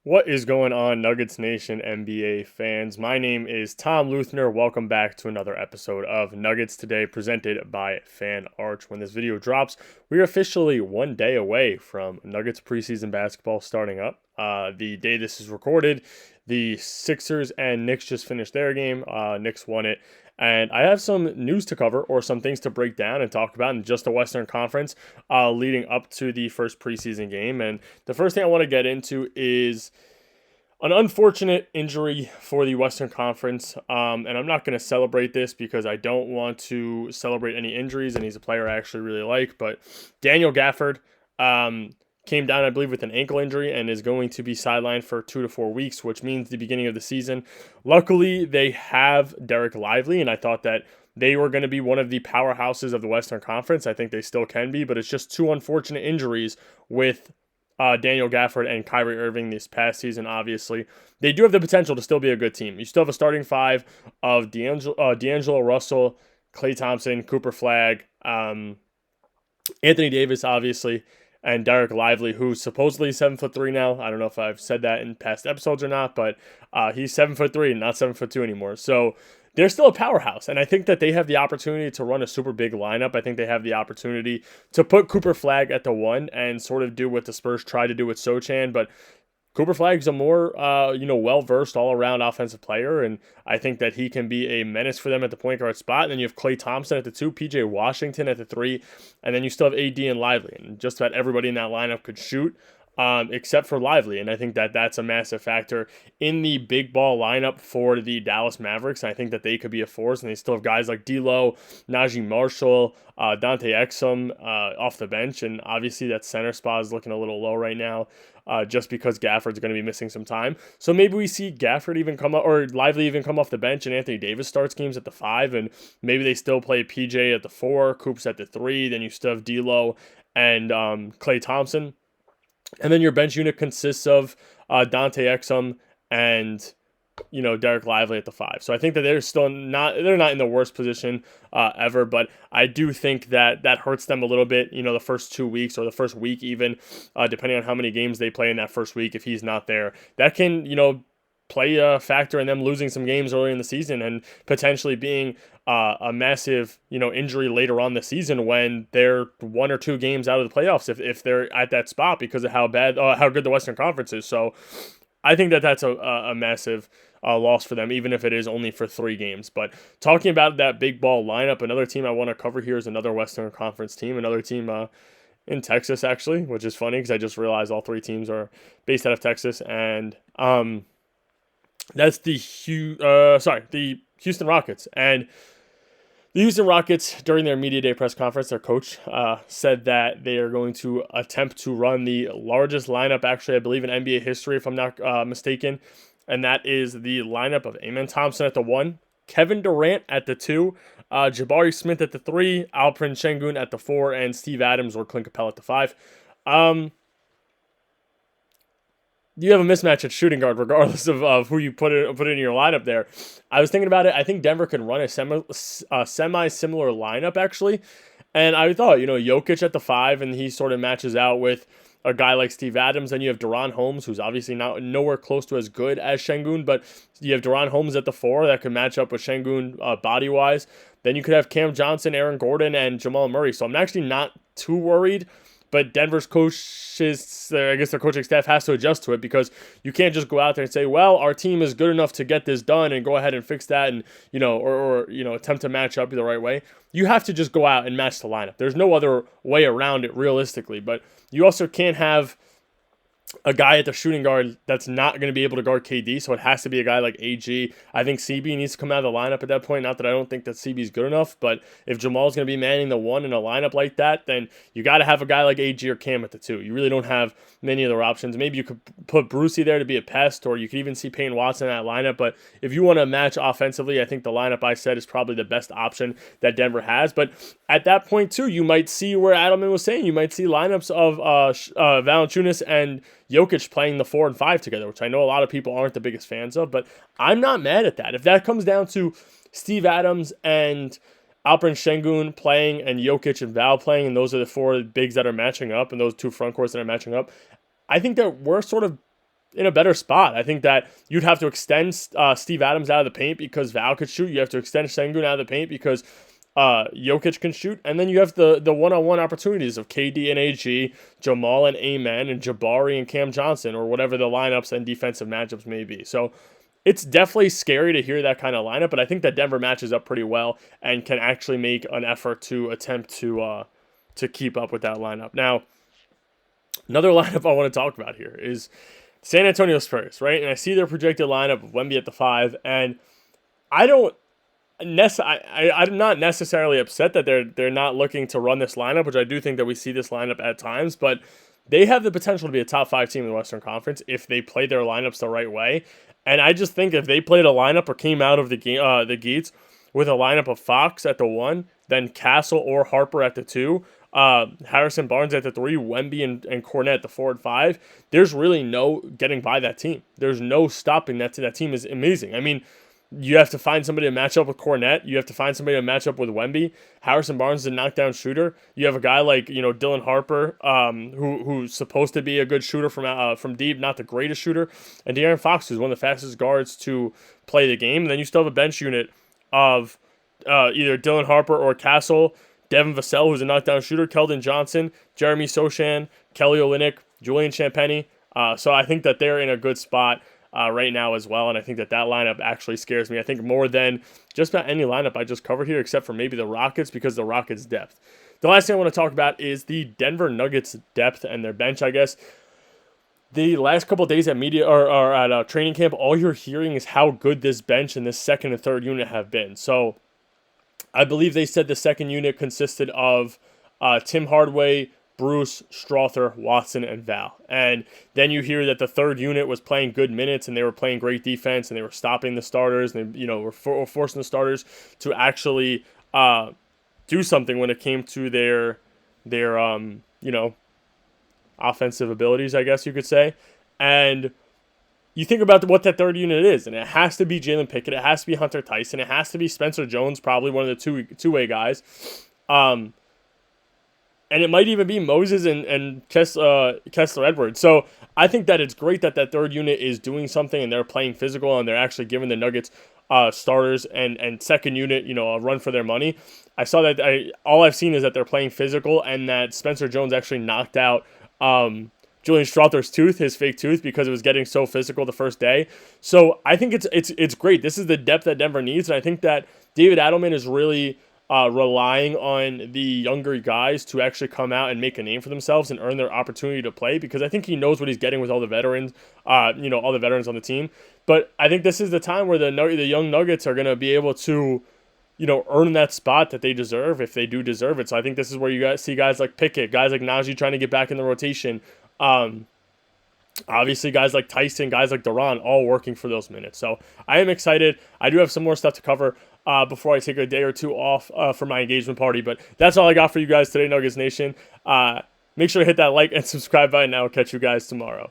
What is going on, Nuggets Nation NBA fans? My name is Tom Leuthner. Welcome back to another episode of Nuggets Today, presented by Fan Arch. When this video drops, we are officially 1 day away from Nuggets preseason basketball starting up. The day this is recorded, the Sixers and Knicks just finished their game. Knicks won it. And I have some news to cover or some things to break down and talk about in just the Western Conference leading up to the first preseason game. And the first thing I want to get into is an unfortunate injury for the Western Conference. And I'm not going to celebrate this because I don't want to celebrate any injuries, and he's a player I actually really like. But Daniel Gafford came down, I believe, with an ankle injury and is going to be sidelined for 2 to 4 weeks, which means the beginning of the season. Luckily, they have Derek Lively, and I thought that they were going to be one of the powerhouses of the Western Conference. I think they still can be, but it's just two unfortunate injuries with Daniel Gafford and Kyrie Irving this past season. Obviously, they do have the potential to still be a good team. You still have a starting five of D'Angelo Russell, Klay Thompson, Cooper Flagg, Anthony Davis, obviously, and Derek Lively, who's supposedly 7'3" now. I don't know if I've said that in past episodes or not, but he's 7'3" and not 7'2" anymore. So they're still a powerhouse, and I think that they have the opportunity to run a super big lineup. I think they have the opportunity to put Cooper Flagg at the one and sort of do what the Spurs tried to do with Sochan, but Cooper Flagg's a more, well-versed all-around offensive player, and I think that he can be a menace for them at the point guard spot. And then you have Klay Thompson at the 2, P.J. Washington at the 3, and then you still have AD and Lively. And just about everybody in that lineup could shoot, except for Lively. And I think that that's a massive factor in the big ball lineup for the Dallas Mavericks. And I think that they could be a force, and they still have guys like D'Lo, Najee Marshall, Dante Exum off the bench. And obviously that center spot is looking a little low right now. Just because Gafford's going to be missing some time. So maybe we see Gafford even come up, or Lively even come off the bench, and Anthony Davis starts games at the 5, and maybe they still play PJ at the 4, Coops at the 3, then you still have D'Lo and Klay Thompson. And then your bench unit consists of Dante Exum and Derek Lively at the 5. So I think that they're not in the worst position ever, but I do think that hurts them a little bit, the first 2 weeks or the first week even, depending on how many games they play in that first week. If he's not there, that can, play a factor in them losing some games early in the season and potentially being a massive, injury later on the season when they're 1 or 2 games out of the playoffs if they're at that spot because of how good the Western Conference is. So I think that that's a massive loss for them, even if it is only for 3 games. But talking about that big ball lineup, another team I want to cover here is another Western Conference team, another team in Texas, actually, which is funny because I just realized all 3 teams are based out of Texas. And that's the Houston Rockets. And the Houston Rockets, during their media day press conference, their coach said that they are going to attempt to run the largest lineup, actually, I believe, in NBA history, if I'm not mistaken. And that is the lineup of Amen Thompson at the 1, Kevin Durant at the 2, Jabari Smith at the 3, Alperen Sengun at the 4, and Steve Adams or Clint Capella at the 5. You have a mismatch at shooting guard regardless of who you put in your lineup there. I was thinking about it. I think Denver could run a semi-similar lineup, actually. And I thought, Jokic at the 5, and he sort of matches out with a guy like Steve Adams. Then you have Deron Holmes, who's obviously nowhere close to as good as Sengun, but you have Deron Holmes at the 4 that could match up with Sengun body-wise. Then you could have Cam Johnson, Aaron Gordon, and Jamal Murray. So I'm actually not too worried. But Denver's coaches, I guess their coaching staff has to adjust to it because you can't just go out there and say, well, our team is good enough to get this done and go ahead and fix that and, or attempt to match up the right way. You have to just go out and match the lineup. There's no other way around it realistically. But you also can't have a guy at the shooting guard that's not going to be able to guard KD, so it has to be a guy like AG. I think CB needs to come out of the lineup at that point. Not that I don't think that CB is good enough, but if Jamal's going to be manning the 1 in a lineup like that, then you got to have a guy like AG or Cam at the 2. You really don't have many other options. Maybe you could put Brucey there to be a pest, or you could even see Payne Watson in that lineup, but if you want to match offensively, I think the lineup I said is probably the best option that Denver has. But at that point, too, you might see where Adelman was saying, you might see lineups of Valanciunas and Jokic playing the 4 and 5 together, which I know a lot of people aren't the biggest fans of, but I'm not mad at that. If that comes down to Steve Adams and Alperen Sengun playing and Jokic and Val playing, and those are the 4 bigs that are matching up, and those 2 front courts that are matching up, I think that we're sort of in a better spot. I think that you'd have to extend Steve Adams out of the paint because Val could shoot. You have to extend Sengun out of the paint because Jokic can shoot. And then you have the one-on-one opportunities of KD and AG, Jamal and Amen, and Jabari and Cam Johnson, or whatever the lineups and defensive matchups may be. So it's definitely scary to hear that kind of lineup, but I think that Denver matches up pretty well and can actually make an effort to attempt to keep up with that lineup. Now, another lineup I want to talk about here is San Antonio Spurs, right? And I see their projected lineup of Wemby at the 5, and I'm not necessarily upset that they're not looking to run this lineup, which I do think that we see this lineup at times, but they have the potential to be a top 5 team in the Western Conference if they play their lineups the right way. And I just think if they played a lineup or came out of the gates with a lineup of Fox at the 1, then Castle or Harper at the 2, Harrison Barnes at the 3, Wemby and Cornet at the 4 and 5, there's really no getting by that team. There's no stopping that team. That team is amazing. I mean, you have to find somebody to match up with Cornet. You have to find somebody to match up with Wemby. Harrison Barnes is a knockdown shooter. You have a guy like Dylan Harper, who's supposed to be a good shooter from deep, not the greatest shooter, and De'Aaron Fox, who's one of the fastest guards to play the game. And then you still have a bench unit of either Dylan Harper or Castle, Devin Vassell, who's a knockdown shooter, Keldon Johnson, Jeremy Sochan, Kelly Olynyk, Julian Champagnie. So I think that they're in a good spot right now as well, and I think that lineup actually scares me. I think more than just about any lineup I just covered here, except for maybe the Rockets, because the Rockets' depth. The last thing I want to talk about is the Denver Nuggets' depth and their bench, I guess. The last couple of days at at training camp, all you're hearing is how good this bench and this second and third unit have been. So I believe they said the second unit consisted of Tim Hardaway, Bruce, Strother, Watson, and Val. And then you hear that the third unit was playing good minutes and they were playing great defense and they were stopping the starters and they, were forcing the starters to actually do something when it came to their offensive abilities, I guess you could say. And you think about what that third unit is, and it has to be Jalen Pickett, it has to be Hunter Tyson, it has to be Spencer Jones, probably one of the two-way guys. And it might even be Moses and Kessler Edwards. So I think that it's great that third unit is doing something and they're playing physical and they're actually giving the Nuggets starters and second unit, a run for their money. I saw that all I've seen is that they're playing physical and that Spencer Jones actually knocked out Julian Strother's tooth, his fake tooth, because it was getting so physical the first day. So I think it's great. This is the depth that Denver needs, and I think that David Adelman is really relying on the younger guys to actually come out and make a name for themselves and earn their opportunity to play, because I think he knows what he's getting with all the veterans, all the veterans on the team. But I think this is the time where the young Nuggets are going to be able to, earn that spot that they deserve if they do deserve it. So I think this is where you guys see guys like Pickett, guys like Najee trying to get back in the rotation. Obviously, guys like Tyson, guys like Duran, all working for those minutes. So I am excited. I do have some more stuff to cover before I take a day or two off for my engagement party. But that's all I got for you guys today, Nuggets Nation. Make sure to hit that like and subscribe button, and I will catch you guys tomorrow.